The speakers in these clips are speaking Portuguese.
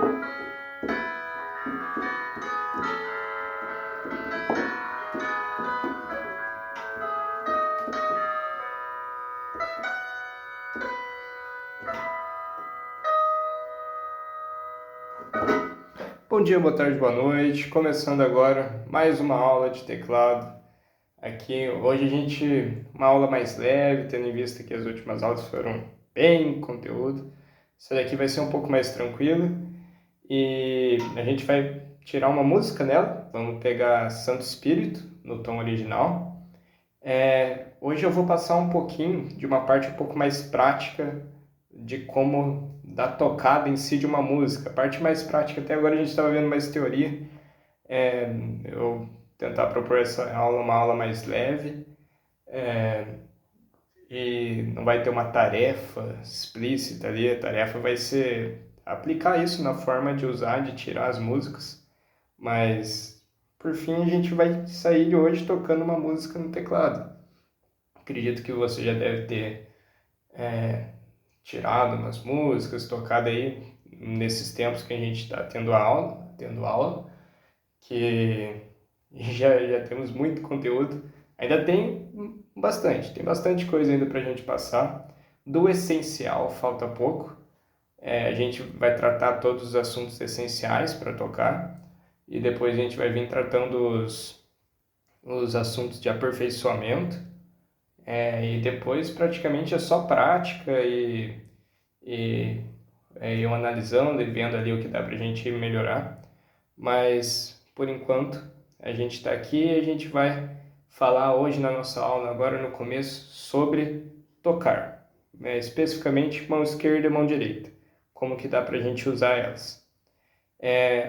Bom dia, boa tarde, boa noite. Começando agora mais uma aula de teclado. Aqui hoje uma aula mais leve, tendo em vista que as últimas aulas foram bem conteúdo. Essa daqui vai ser um pouco mais tranquila e a gente vai tirar uma música nela. Vamos pegar Santo Espírito no tom original. Hoje eu vou passar um pouquinho de uma parte um pouco mais prática de como dar tocada em si de uma música. A parte mais prática, até agora a gente estava vendo mais teoria. Eu tentar propor essa aula, uma aula mais leve, e não vai ter uma tarefa explícita ali. A tarefa vai ser aplicar isso na forma de usar, de tirar as músicas, mas por fim a gente vai sair de hoje tocando uma música no teclado. Acredito que você já deve ter tirado umas músicas, tocado aí nesses tempos que a gente está tendo aula, que já temos muito conteúdo. Ainda tem bastante coisa ainda para a gente passar. Do essencial falta pouco. A gente vai tratar todos os assuntos essenciais para tocar e depois a gente vai vir tratando os assuntos de aperfeiçoamento. E depois praticamente é só prática e eu analisando e vendo ali o que dá para a gente melhorar. Mas, por enquanto, a gente está aqui e a gente vai falar hoje na nossa aula, agora no começo, sobre tocar. Especificamente mão esquerda e mão direita. Como que dá para a gente usar elas.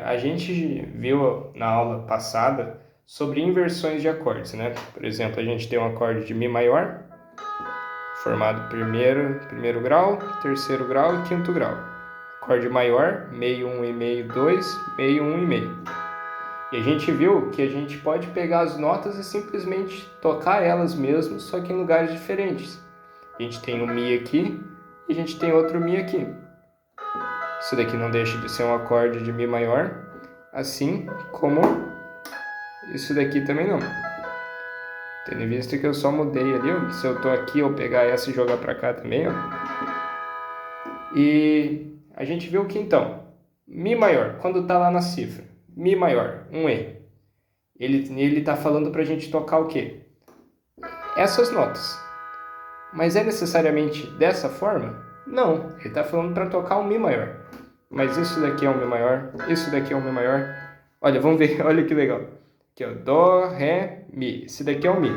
A gente viu na aula passada sobre inversões de acordes, né? Por exemplo, a gente tem um acorde de Mi maior, formado primeiro grau, terceiro grau e quinto grau. Acorde maior, meio 1,5, 2, meio 1,5. E a gente viu que a gente pode pegar as notas e simplesmente tocar elas mesmo, só que em lugares diferentes. A gente tem um Mi aqui e a gente tem outro Mi aqui. Isso daqui não deixa de ser um acorde de Mi maior, assim como isso daqui também não. Tendo em vista que eu só mudei ali, ó. Se eu tô aqui, eu pegar essa e jogar pra cá também, ó. E a gente viu que então, Mi maior, quando tá lá na cifra, Mi maior, um E, ele tá falando pra gente tocar o quê? Essas notas. Mas é necessariamente dessa forma? Não, ele tá falando pra tocar um Mi maior. Mas isso daqui é um Mi maior, isso daqui é um Mi maior. Olha, vamos ver, olha que legal. Aqui, ó, Dó, Ré, Mi. Esse daqui é um Mi.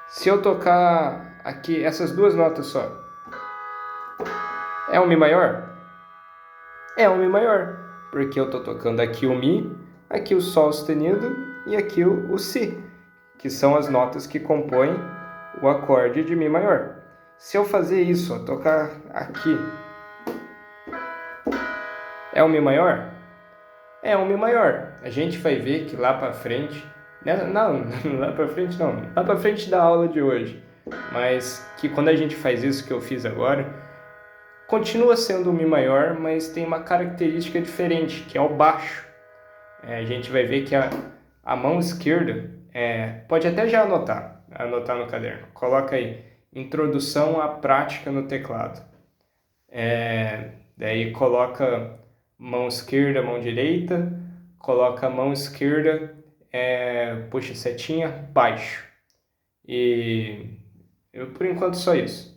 Se eu tocar aqui essas duas notas só, é um Mi maior? É um Mi maior, porque eu estou tocando aqui o Mi, aqui o Sol sustenido e aqui o Si, que são as notas que compõem o acorde de Mi maior. Se eu fazer isso, ó, tocar aqui, é um Mi maior? É um Mi maior. A gente vai ver que lá para frente, não, lá para frente não, lá para frente da aula de hoje, mas que quando a gente faz isso que eu fiz agora, continua sendo um Mi maior, mas tem uma característica diferente, que é o baixo. A gente vai ver que a mão esquerda, pode até já anotar no caderno, coloca aí, introdução à prática no teclado. Daí coloca mão esquerda, mão direita, coloca a mão esquerda, puxa setinha, baixo. E por enquanto só isso.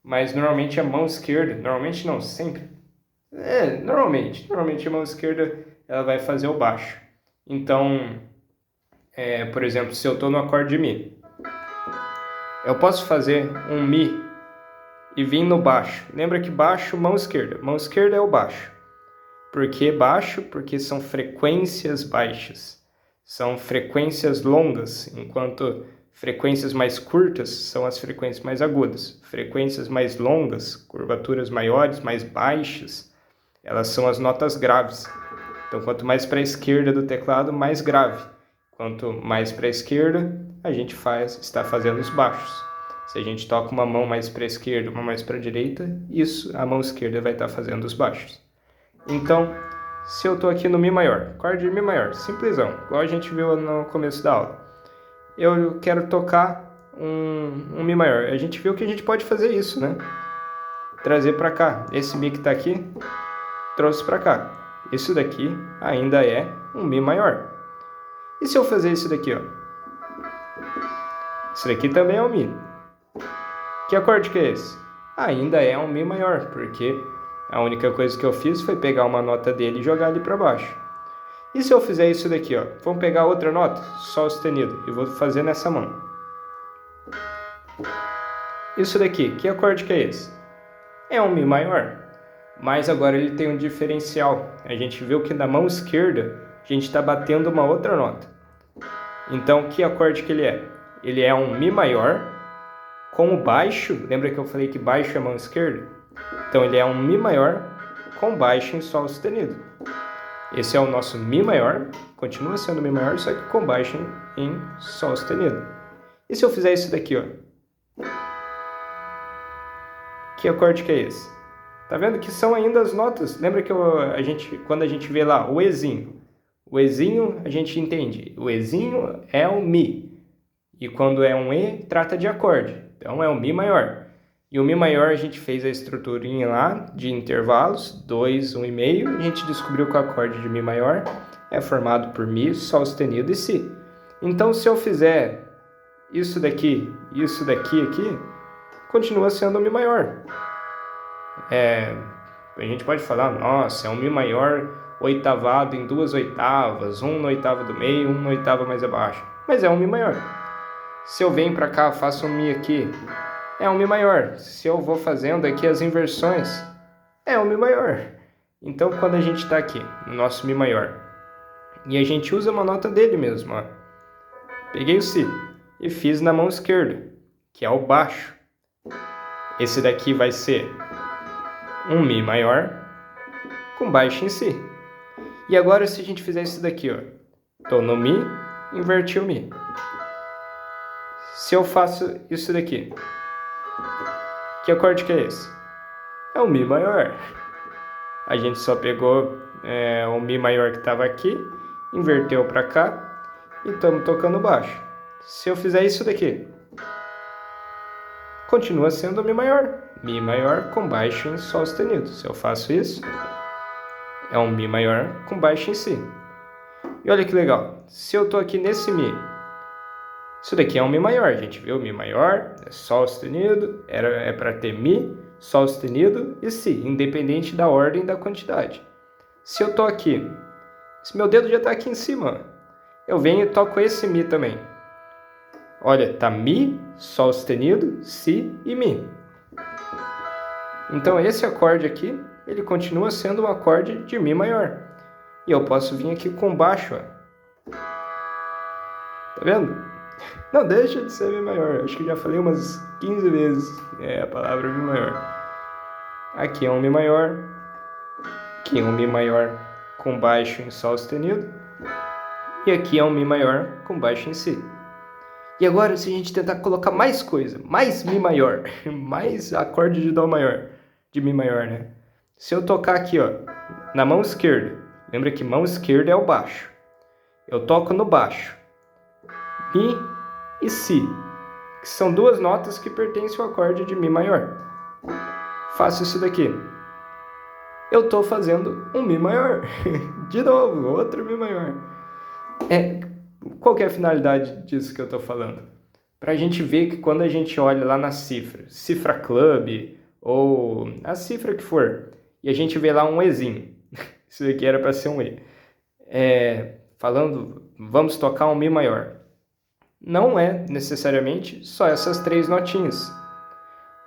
Mas normalmente a mão esquerda, normalmente não, sempre. Normalmente a mão esquerda ela vai fazer o baixo. Então, por exemplo, se eu estou no acorde de Mi, eu posso fazer um Mi e vir no baixo. Lembra que baixo, mão esquerda é o baixo. Por que baixo? Porque são frequências baixas. São frequências longas, enquanto frequências mais curtas são as frequências mais agudas. Frequências mais longas, curvaturas maiores, mais baixas, elas são as notas graves. Então, quanto mais para a esquerda do teclado, mais grave. Quanto mais para a esquerda, a gente está fazendo os baixos. Se a gente toca uma mão mais para a esquerda, uma mais para a direita, a mão esquerda vai estar fazendo os baixos. Então, se eu estou aqui no Mi maior, acorde de Mi maior, simplesão, igual a gente viu no começo da aula. Eu quero tocar um Mi maior. A gente viu que a gente pode fazer isso, né? Trazer para cá. Esse Mi que está aqui, trouxe para cá. Isso daqui ainda é um Mi maior. E se eu fazer isso daqui, ó? Isso daqui também é um Mi. Que acorde que é esse? Ainda é um Mi maior, porque a única coisa que eu fiz foi pegar uma nota dele e jogar ali para baixo. E se eu fizer isso daqui, ó? Vamos pegar outra nota? Sol sustenido. E vou fazer nessa mão. Isso daqui, que acorde que é esse? É um Mi maior. Mas agora ele tem um diferencial. A gente viu que na mão esquerda a gente está batendo uma outra nota. Então, que acorde que ele é? Ele é um Mi maior com o baixo. Lembra que eu falei que baixo é mão esquerda? Então, ele é um Mi maior com baixo em Sol sustenido. Esse é o nosso Mi maior, continua sendo Mi maior, só que com baixo em Sol sustenido. E se eu fizer isso daqui, ó? Que acorde que é esse? Tá vendo que são ainda as notas? Lembra que quando a gente vê lá o Ezinho a gente entende. O Ezinho é um Mi. E quando é um E, trata de acorde. Então é um Mi maior. E o Mi maior a gente fez a estruturinha lá de intervalos, 2, 1,5. A gente descobriu que o acorde de Mi maior é formado por Mi, Sol sustenido e Si. Então se eu fizer isso daqui aqui, continua sendo um Mi maior. A gente pode falar, nossa, é um Mi maior oitavado em 2 oitavas, um na oitava do meio, um na oitava mais abaixo. Mas é um Mi maior. Se eu venho para cá, faço um Mi aqui, é um Mi maior. Se eu vou fazendo aqui as inversões, é um Mi maior. Então, quando a gente está aqui no nosso Mi maior, e a gente usa uma nota dele mesmo, ó. Peguei o Si e fiz na mão esquerda, que é o baixo. Esse daqui vai ser um Mi maior com baixo em Si. E agora, se a gente fizer isso daqui, ó. Tô no Mi, inverti o Mi. Se eu faço isso daqui, que acorde que é esse? É um Mi maior. A gente só pegou o Mi maior que estava aqui, inverteu para cá e estamos tocando baixo. Se eu fizer isso daqui, continua sendo o Mi maior com baixo em Sol sustenido. Se eu faço isso, é um Mi maior com baixo em Si. E olha que legal, se eu estou aqui nesse Mi, isso daqui é um Mi maior, a gente viu? Mi maior, é Sol sustenido, é para ter Mi, Sol sustenido e Si, independente da ordem da quantidade. Se eu estou aqui, esse meu dedo já está aqui em cima, eu venho e toco esse Mi também. Olha, tá Mi, Sol sustenido, Si e Mi. Então esse acorde aqui, ele continua sendo um acorde de Mi maior. E eu posso vir aqui com baixo, ó. Tá vendo? Não deixa de ser Mi maior. Acho que já falei umas 15 vezes a palavra Mi maior. Aqui é um Mi maior. Aqui é um Mi maior com baixo em Sol sustenido. E aqui é um Mi maior com baixo em Si. E agora, se a gente tentar colocar mais coisa, mais Mi maior, mais acorde de Dó maior, de Mi maior, né? Se eu tocar aqui, ó, na mão esquerda, lembra que mão esquerda é o baixo. Eu toco no baixo, Mi e Si, que são duas notas que pertencem ao acorde de Mi maior. Faço isso daqui. Eu estou fazendo um Mi maior. De novo, outro Mi maior. Qual que é a finalidade disso que eu estou falando? Para a gente ver que quando a gente olha lá na Cifra Club, ou a cifra que for, e a gente vê lá um Ezinho, isso aqui era para ser um E, falando, vamos tocar um Mi maior. Não é necessariamente só essas 3 notinhas.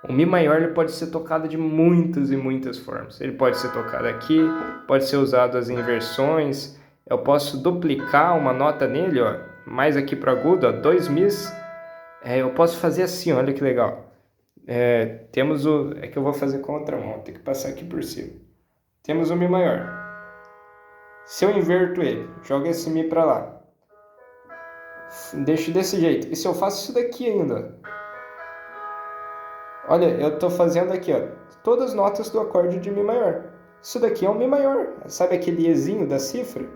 O Mi maior ele pode ser tocado de muitas e muitas formas. Ele pode ser tocado aqui, pode ser usado as inversões. Eu posso duplicar uma nota nele, ó, mais aqui para agudo, ó, 2 Mis. Eu posso fazer assim, olha que legal. Temos é que eu vou fazer com outra mão, tem que passar aqui por cima. Temos o Mi maior. Se eu inverto ele, jogo esse Mi para lá. Deixo desse jeito. E se eu faço isso daqui ainda? Olha, eu estou fazendo aqui, ó, todas as notas do acorde de Mi maior. Isso daqui é um Mi maior. Sabe aquele Ezinho da cifra?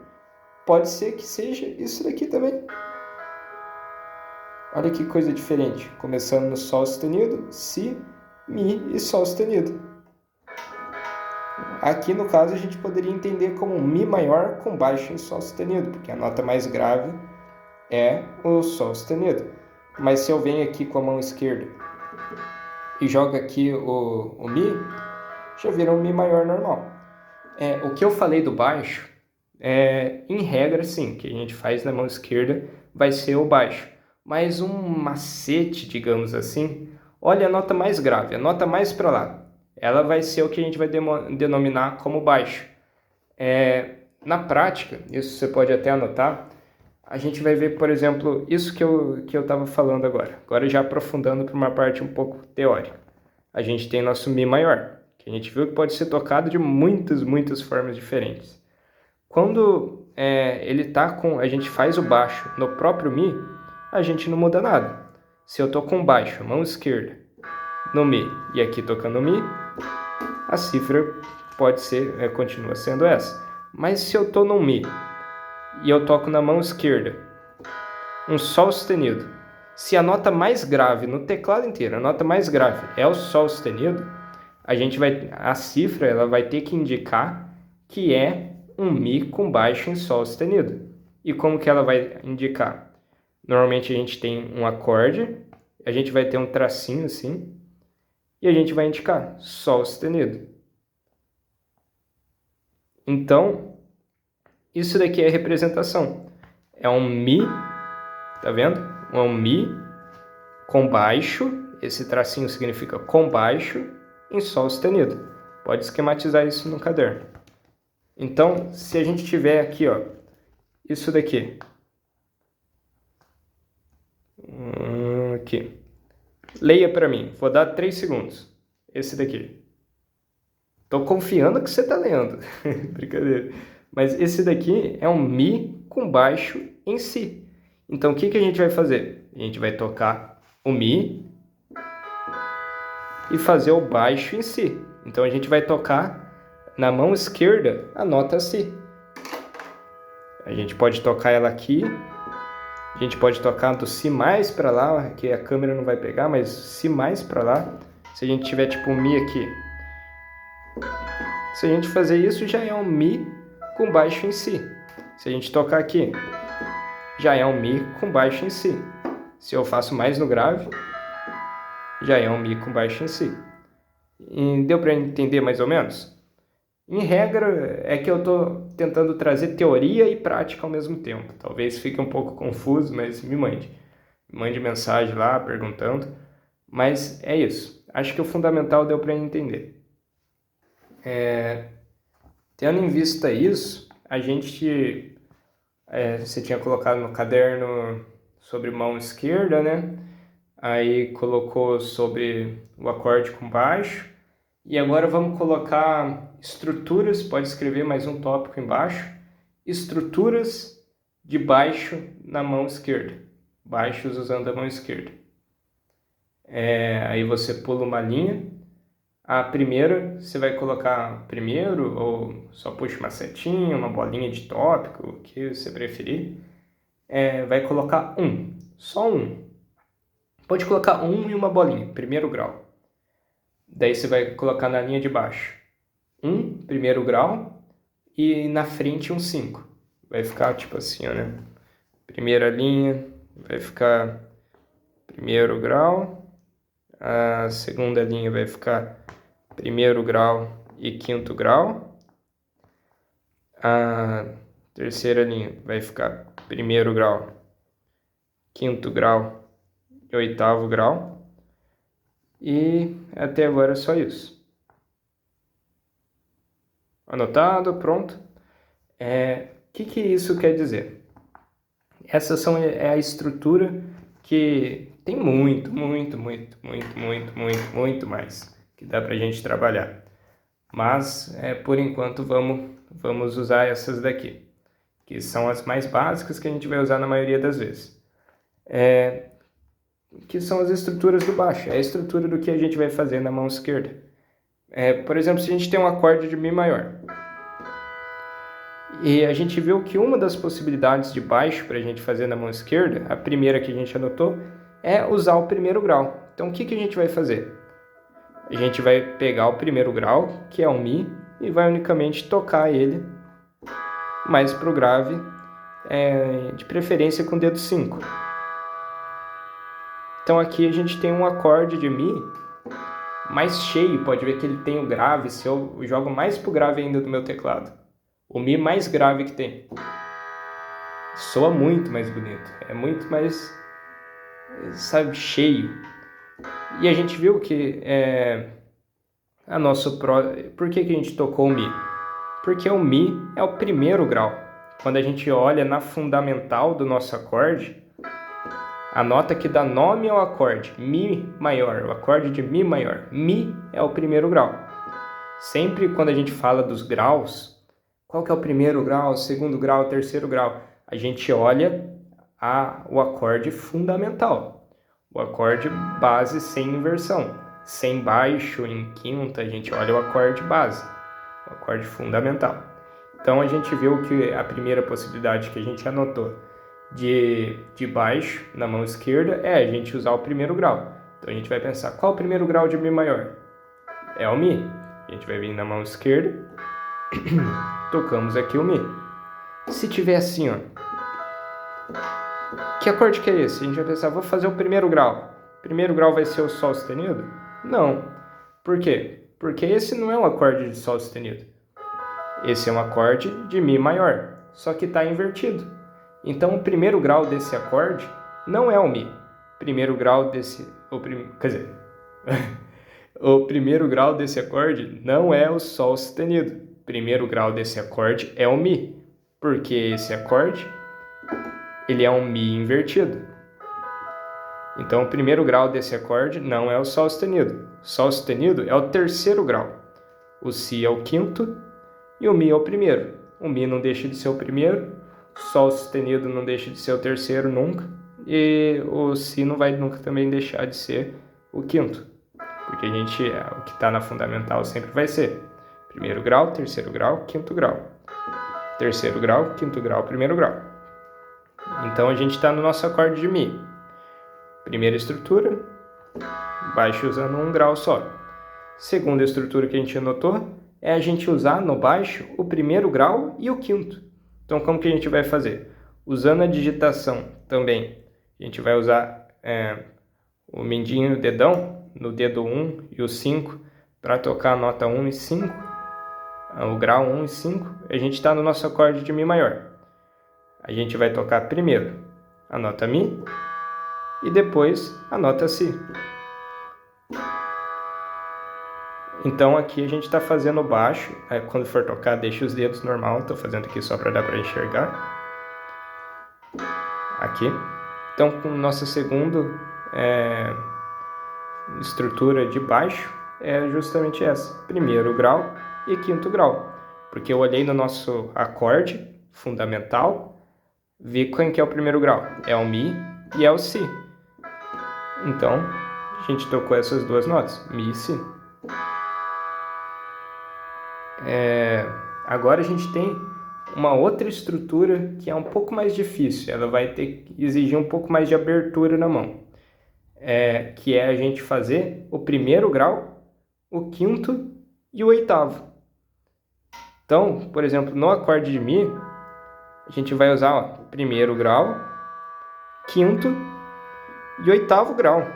Pode ser que seja isso daqui também. Olha que coisa diferente. Começando no Sol sustenido, Si, Mi e Sol sustenido. Aqui, no caso, a gente poderia entender como um Mi maior com baixo em Sol sustenido, porque a nota mais grave é o Sol sustenido. Mas se eu venho aqui com a mão esquerda e jogo aqui o Mi, já vira um Mi maior normal. O que eu falei do baixo, em regra, sim, que a gente faz na mão esquerda vai ser o baixo. Mas um macete, digamos assim, olha a nota mais grave, a nota mais para lá. Ela vai ser o que a gente vai denominar como baixo. Na prática, isso você pode até anotar, a gente vai ver, por exemplo, isso que eu estava falando agora. Agora já aprofundando para uma parte um pouco teórica. A gente tem nosso Mi maior, que a gente viu que pode ser tocado de muitas formas diferentes. Quando ele tá a gente faz o baixo no próprio Mi, a gente não muda nada. Se eu tô com baixo, mão esquerda, no Mi, e aqui tocando o Mi, a cifra pode ser, continua sendo essa. Mas se eu tô no Mi, e eu toco na mão esquerda, um Sol sustenido, se a nota mais grave no teclado inteiro, a nota mais grave é o Sol sustenido, a cifra ela vai ter que indicar que é um Mi com baixo em Sol sustenido. E como que ela vai indicar? Normalmente a gente tem um acorde, a gente vai ter um tracinho assim, e a gente vai indicar Sol sustenido. Então, isso daqui é representação. É um Mi, tá vendo? É um Mi com baixo, esse tracinho significa com baixo, em Sol sustenido. Pode esquematizar isso no caderno. Então, se a gente tiver aqui, ó, isso daqui. Aqui. Leia para mim. Vou dar 3 segundos. Esse daqui. Tô confiando que você tá lendo. Brincadeira. Mas esse daqui é um Mi com baixo em Si. Então, o que a gente vai fazer? A gente vai tocar o Mi e fazer o baixo em Si. Então, a gente vai tocar na mão esquerda a nota Si. A gente pode tocar ela aqui. A gente pode tocar do Si mais para lá, que a câmera não vai pegar, mas Si mais para lá. Se a gente tiver tipo um Mi aqui. Se a gente fazer isso, já é um Mi com baixo em Si. Se a gente tocar aqui, já é um Mi com baixo em Si. Se eu faço mais no grave, já é um Mi com baixo em Si. E deu para entender mais ou menos? Em regra, é que eu estou tentando trazer teoria e prática ao mesmo tempo. Talvez fique um pouco confuso, mas me mande. Mande mensagem lá, perguntando. Mas é isso. Acho que o fundamental deu para entender. Tendo em vista isso, a gente... você tinha colocado no caderno sobre mão esquerda, né? Aí colocou sobre o acorde com baixo. E agora vamos colocar estruturas, pode escrever mais um tópico embaixo. Estruturas de baixo na mão esquerda. Baixos usando a mão esquerda. Aí você pula uma linha. A primeira, você vai colocar primeiro, ou só puxa uma setinha, uma bolinha de tópico, o que você preferir. Vai colocar só um. Pode colocar um e uma bolinha, primeiro grau. Daí você vai colocar na linha de baixo primeiro grau, e na frente 5. Vai ficar tipo assim, ó, né? Primeira linha vai ficar primeiro grau, a segunda linha vai ficar primeiro grau e quinto grau, a terceira linha vai ficar primeiro grau, quinto grau e oitavo grau. E até agora é só isso. Anotado, pronto. Que isso quer dizer? Essas é a estrutura que tem muito mais que dá pra gente trabalhar. Mas, por enquanto, vamos usar essas daqui, que são as mais básicas que a gente vai usar na maioria das vezes. Que são as estruturas do baixo, é a estrutura do que a gente vai fazer na mão esquerda. Por exemplo, se a gente tem um acorde de Mi maior, E a gente viu que uma das possibilidades de baixo para a gente fazer na mão esquerda, a primeira que a gente anotou, é usar o primeiro grau. Então o que a gente vai fazer? A gente vai pegar o primeiro grau, que é o Mi, e vai unicamente tocar ele mais para o grave, de preferência com o dedo 5. Então aqui a gente tem um acorde de Mi mais cheio, pode ver que ele tem o grave, se eu jogo mais pro grave ainda do meu teclado. O Mi mais grave que tem. Soa muito mais bonito, é muito mais, sabe, cheio. E a gente viu que por que a gente tocou o Mi? Porque o Mi é o primeiro grau. Quando a gente olha na fundamental do nosso acorde, a nota que dá nome ao acorde, Mi maior, o acorde de Mi maior. Mi é o primeiro grau. Sempre quando a gente fala dos graus, qual que é o primeiro grau, o segundo grau, o terceiro grau? A gente olha o acorde fundamental, o acorde base sem inversão. Sem baixo, em quinta, a gente olha o acorde base, o acorde fundamental. Então a gente viu que a primeira possibilidade que a gente anotou de baixo na mão esquerda é a gente usar o primeiro grau. Então a gente vai pensar, qual é o primeiro grau de Mi maior? É o Mi. A gente vai vir na mão esquerda, tocamos aqui o Mi. Se tiver assim, ó, que acorde que é esse? A gente vai pensar, vou fazer o primeiro grau. O primeiro grau vai ser o Sol sustenido? Não. Por quê? Porque esse não é um acorde de Sol sustenido. Esse é um acorde de Mi maior, só que está invertido. Então o primeiro grau desse acorde não é o Mi. Primeiro grau desse... quer dizer... o primeiro grau desse acorde não é o Sol sustenido. O primeiro grau desse acorde é o Mi. Porque esse acorde, ele é um Mi invertido. Então o primeiro grau desse acorde não é o Sol sustenido. Sol sustenido é o terceiro grau. O Si é o quinto e o Mi é o primeiro. O Mi não deixa de ser o primeiro, o Sol sustenido não deixa de ser o terceiro nunca, e o Si não vai nunca também deixar de ser o quinto. Porque o que está na fundamental sempre vai ser primeiro grau, terceiro grau, quinto grau. Terceiro grau, quinto grau, primeiro grau. Então a gente está no nosso acorde de Mi. Primeira estrutura, baixo usando um grau só. Segunda estrutura que a gente anotou é a gente usar no baixo o primeiro grau e o quinto. Então como que a gente vai fazer? Usando a digitação também, a gente vai usar o mindinho e o dedão no dedo 1 e o 5 para tocar a nota 1 e 5, o grau 1 e 5. A gente está no nosso acorde de Mi maior. A gente vai tocar primeiro a nota Mi e depois a nota Si. Então aqui a gente está fazendo baixo, quando for tocar deixa os dedos normal, estou fazendo aqui só para dar para enxergar. Aqui. Então com nossa segunda estrutura de baixo é justamente essa, primeiro grau e quinto grau. Porque eu olhei no nosso acorde fundamental, vi quem que é o primeiro grau, é o Mi e é o Si. Então a gente tocou essas duas notas, Mi e Si. Agora a gente tem uma outra estrutura que é um pouco mais difícil, ela vai ter que exigir um pouco mais de abertura na mão, que é a gente fazer o primeiro grau, o quinto e o oitavo. Então, por exemplo, no acorde de Mi, a gente vai usar primeiro grau, quinto e oitavo grau.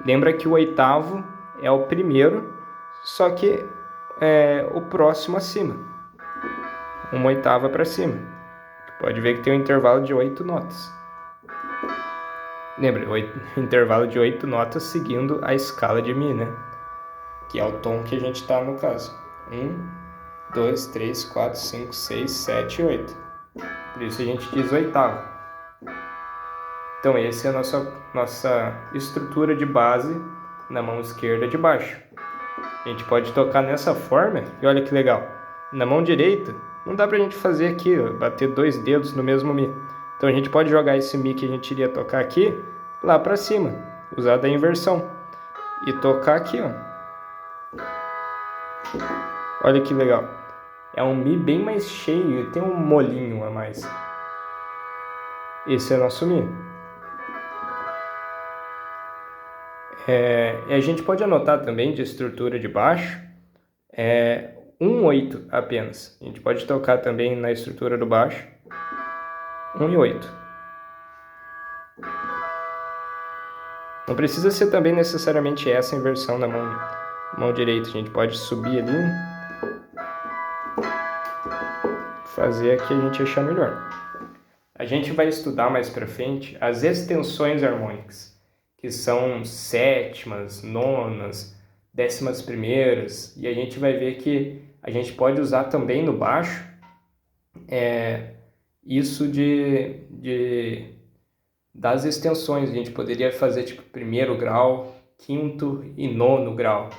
Lembra que o oitavo é o primeiro, só que o próximo acima, uma oitava para cima. Pode ver que tem um intervalo de 8 notas. Lembra, intervalo de 8 notas seguindo a escala de Mi, né? Que é o tom que a gente está no caso. 1, 2, 3, 4, 5, 6, 7, 8. Por isso a gente diz oitavo. Então essa é a nossa estrutura de base na mão esquerda de baixo. A gente pode tocar nessa forma, e olha que legal. Na mão direita, não dá pra gente fazer aqui, bater dois dedos no mesmo Mi. Então a gente pode jogar esse Mi que a gente iria tocar aqui, lá pra cima, usar da inversão. E tocar aqui, ó. Olha que legal. É um Mi bem mais cheio e tem um molinho a mais. Esse é nosso Mi. E a gente pode anotar também de estrutura de baixo 1/8 apenas. A gente pode tocar também na estrutura do baixo 1/8. Não precisa ser também necessariamente essa inversão na mão direita. A gente pode subir ali, fazer a que a gente achar melhor. A gente vai estudar mais para frente as extensões harmônicas, que são sétimas, nonas, 11ª, e a gente vai ver que a gente pode usar também no baixo isso das extensões. A gente poderia fazer tipo 1º grau, 5º e 9º grau,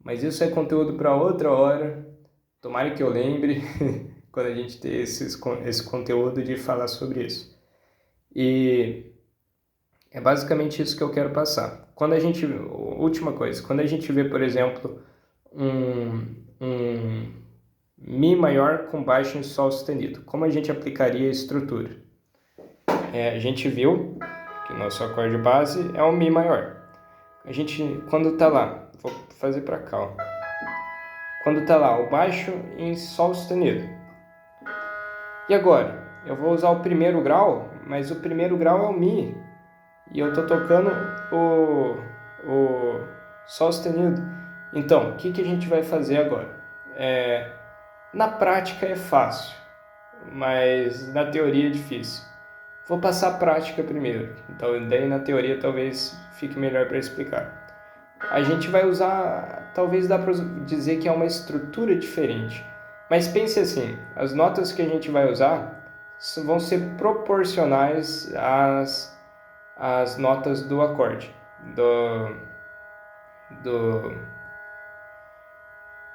mas isso é conteúdo para outra hora. Tomara que eu lembre quando a gente ter esse conteúdo de falar sobre isso. E é basicamente isso que eu quero passar. Última coisa, quando a gente vê, por exemplo, um Mi maior com baixo em Sol sustenido, como a gente aplicaria a estrutura? A gente viu que o nosso acorde base é um Mi maior. Quando está lá, vou fazer para cá, ó. Quando está lá, o baixo em Sol sustenido. E agora? Eu vou usar o 1º grau, mas o 1º grau é o Mi. E eu estou tocando o Sol sustenido. Então, o que a gente vai fazer agora? Na prática é fácil, mas na teoria é difícil. Vou passar a prática primeiro, então daí na teoria talvez fique melhor para explicar. A gente vai usar, talvez dá para dizer que é uma estrutura diferente, mas pense assim, as notas que a gente vai usar vão ser proporcionais às notas do acorde,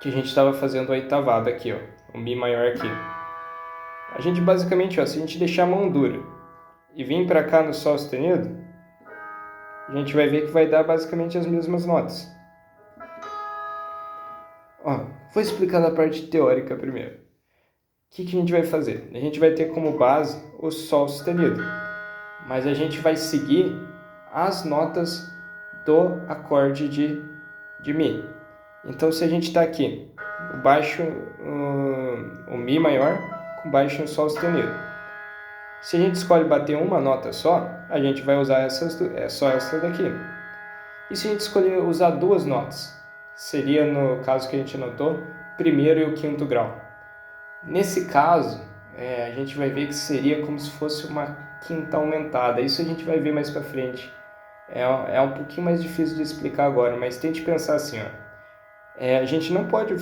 que a gente estava fazendo a oitavada aqui, ó, o Mi maior aqui. A gente basicamente, ó, se a gente deixar a mão dura e vir para cá no Sol sustenido, a gente vai ver que vai dar basicamente as mesmas notas. Ó, vou explicar da parte teórica primeiro. O que a gente vai fazer? A gente vai ter como base o Sol sustenido, mas a gente vai seguir as notas do acorde de Mi. Então, se a gente está aqui, o Mi maior com baixo em Sol sustenido. Se a gente escolhe bater uma nota só, a gente vai usar só essa daqui. E se a gente escolher usar duas notas, seria no caso que a gente anotou, 1º e o 5º grau. Nesse caso, a gente vai ver que seria como se fosse uma quinta aumentada. Isso a gente vai ver mais para frente. É um pouquinho mais difícil de explicar agora, mas tente pensar assim, ó. A gente não pode,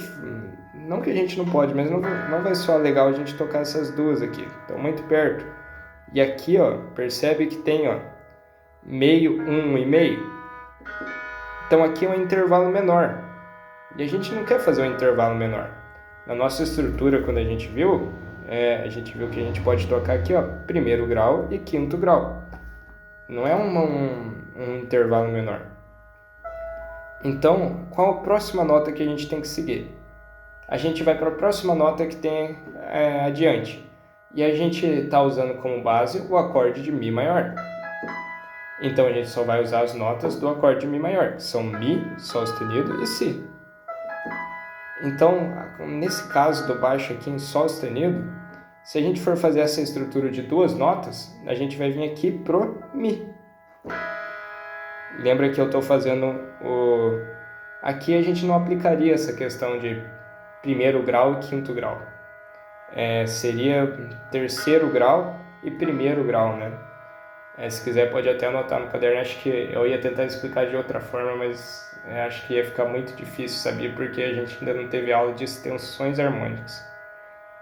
não que a gente não pode, mas não vai ser legal a gente tocar essas duas aqui, estão muito perto. E aqui, ó, percebe que tem, ó, meio, 1 e meio. Então aqui é um intervalo menor. E a gente não quer fazer um intervalo menor. Na nossa estrutura, quando a gente viu que a gente pode tocar aqui, ó, 1º grau e 5º grau. Não é um intervalo menor. Então, qual a próxima nota que a gente tem que seguir? A gente vai para a próxima nota que tem adiante. E a gente está usando como base o acorde de Mi maior. Então a gente só vai usar as notas do acorde de Mi maior, que são Mi, Sol sustenido e Si. Então, nesse caso do baixo aqui em Sol sustenido, se a gente for fazer essa estrutura de duas notas, a gente vai vir aqui pro Mi. Lembra que eu estou fazendo Aqui a gente não aplicaria essa questão de 1º grau e 5º grau. Seria 3º grau e 1º grau, né? Se quiser pode até anotar no caderno. Acho que eu ia tentar explicar de outra forma, mas acho que ia ficar muito difícil, sabia? Porque a gente ainda não teve aula de extensões harmônicas.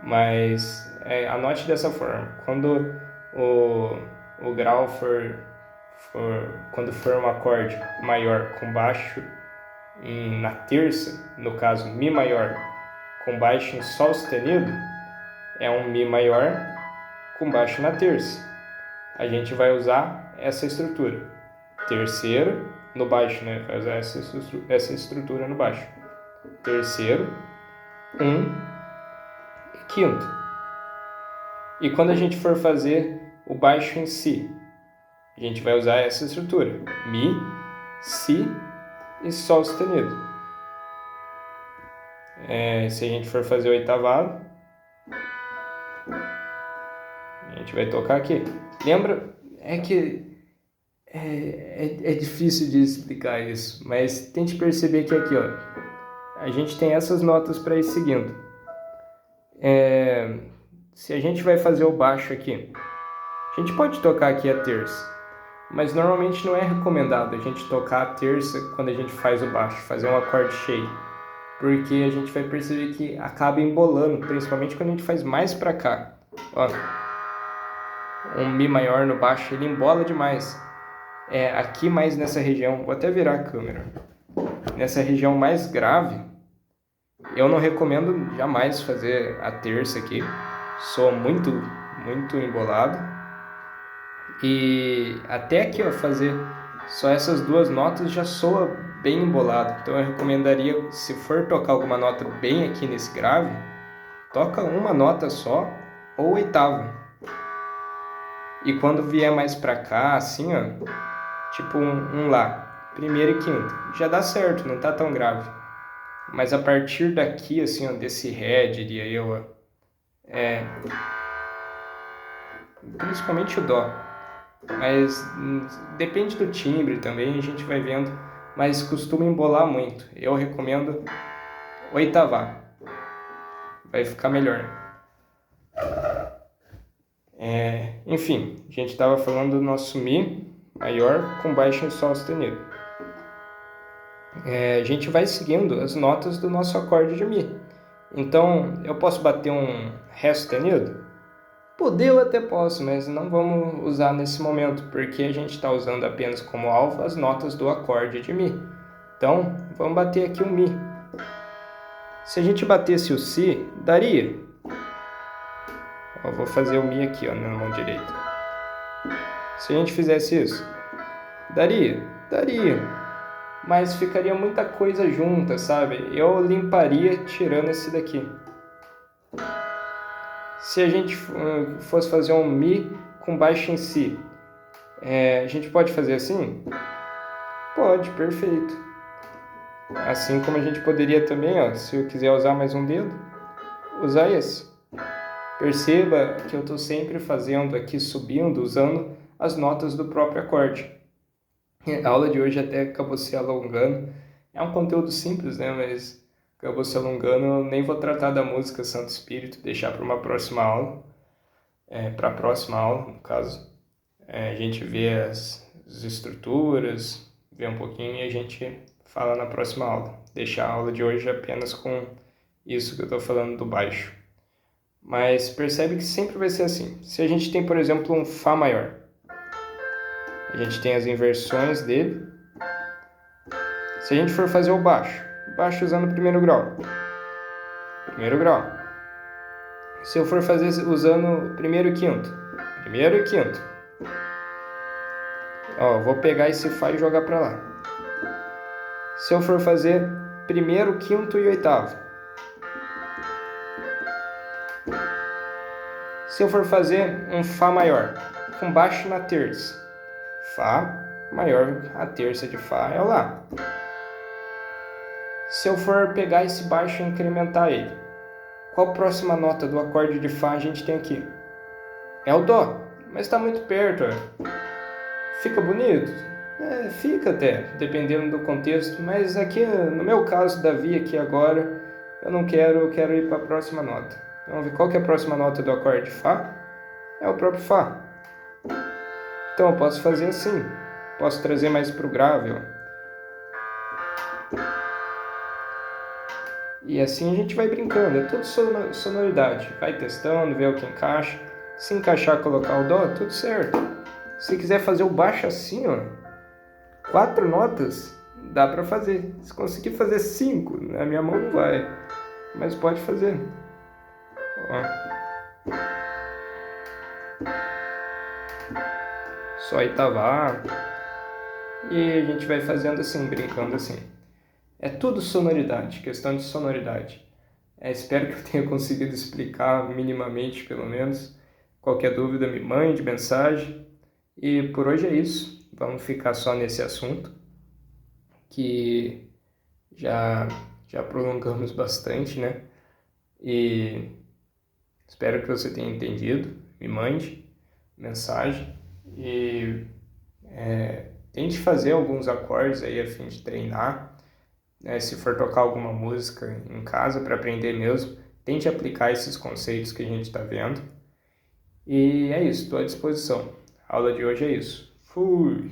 Mas anote dessa forma. Quando o grau quando for um acorde maior com baixo na terça, no caso Mi maior com baixo em Sol sustenido, é um Mi maior com baixo na terça. A gente vai usar essa estrutura. 3º no baixo, né? Vai usar essa estrutura no baixo. 3º, 1 quinto. E quando a gente for fazer o baixo em si, a gente vai usar essa estrutura: Mi, Si e Sol sustenido. Se a gente for fazer o oitavado, a gente vai tocar aqui. Lembra? É difícil de explicar isso, mas tente perceber que aqui, ó, a gente tem essas notas para ir seguindo. Se a gente vai fazer o baixo aqui, a gente pode tocar aqui a terça, mas normalmente não é recomendado a gente tocar a terça quando a gente faz o baixo, fazer um acorde cheio, porque a gente vai perceber que acaba embolando, principalmente quando a gente faz mais para cá. Ó, um Mi maior no baixo, ele embola demais. Aqui mais nessa região, vou até virar a câmera, nessa região mais grave, eu não recomendo jamais fazer a terça aqui, soa muito, muito embolado. E até aqui, ó, fazer só essas duas notas já soa bem embolado. Então eu recomendaria, se for tocar alguma nota bem aqui nesse grave, toca uma nota só ou oitava. E quando vier mais pra cá, assim, ó, tipo um Lá, primeiro e quinto, já dá certo, não tá tão grave. Mas a partir daqui, assim, ó, desse Ré, diria eu, ó, principalmente o Dó. Mas depende do timbre também, a gente vai vendo, mas costuma embolar muito. Eu recomendo oitavar, vai ficar melhor. Enfim, a gente estava falando do nosso Mi maior com baixo em Sol sustenido. A gente vai seguindo as notas do nosso acorde de Mi. Então, eu posso bater um Ré sustenido? Poder eu até posso, mas não vamos usar nesse momento, porque a gente está usando apenas como alvo as notas do acorde de Mi. Então, vamos bater aqui o Mi. Se a gente batesse o Si, daria. Eu vou fazer o Mi aqui, ó, na mão direita. Se a gente fizesse isso, daria? Daria. Mas ficaria muita coisa junta, sabe? Eu limparia tirando esse daqui. Se a gente fosse fazer um Mi com baixo em Si, a gente pode fazer assim? Pode, perfeito. Assim como a gente poderia também, ó, se eu quiser usar mais um dedo, usar esse. Perceba que eu estou sempre fazendo aqui, subindo, usando as notas do próprio acorde. A aula de hoje até acabou se alongando. É um conteúdo simples, né? Mas acabou se alongando. Eu nem vou tratar da música Santo Espírito, deixar para uma próxima aula. Para a próxima aula, no caso. A gente vê as estruturas, vê um pouquinho e a gente fala na próxima aula. Deixar a aula de hoje apenas com isso que eu estou falando do baixo. Mas percebe que sempre vai ser assim. Se a gente tem, por exemplo, um Fá maior, a gente tem as inversões dele. Se a gente for fazer o baixo usando o primeiro grau. Se eu for fazer usando o primeiro e quinto. Ó, vou pegar esse Fá e jogar para lá. Se eu for fazer primeiro, quinto e oitavo. Se eu for fazer um Fá maior, com baixo na terça. Fá maior, a terça de Fá é o Lá. Se eu for pegar esse baixo e incrementar ele, qual a próxima nota do acorde de Fá a gente tem aqui? É o Dó, mas está muito perto. Fica bonito? Fica até, dependendo do contexto, mas aqui, no meu caso, Davi, aqui agora, eu quero ir para a próxima nota. Vamos ver qual que é a próxima nota do acorde de Fá? É o próprio Fá. Então eu posso fazer assim, posso trazer mais para o grave, ó. E assim a gente vai brincando, é tudo sonoridade, vai testando, vê o que encaixa. Se encaixar, colocar o Dó, tudo certo. Se quiser fazer o baixo assim, ó, 4 notas, dá para fazer. Se conseguir fazer 5, na minha mão não vai, mas pode fazer. Ó. Só oitavar. E a gente vai fazendo assim, brincando assim. É tudo sonoridade, questão de sonoridade. Espero que eu tenha conseguido explicar minimamente, pelo menos. Qualquer dúvida, me mande mensagem. E por hoje é isso. Vamos ficar só nesse assunto, que já, já prolongamos bastante, né? E espero que você tenha entendido. Me mande mensagem e tente fazer alguns acordes aí a fim de treinar, né? Se for tocar alguma música em casa para aprender mesmo, tente aplicar esses conceitos que a gente está vendo. E é isso, estou à disposição. A aula de hoje é isso. Fui!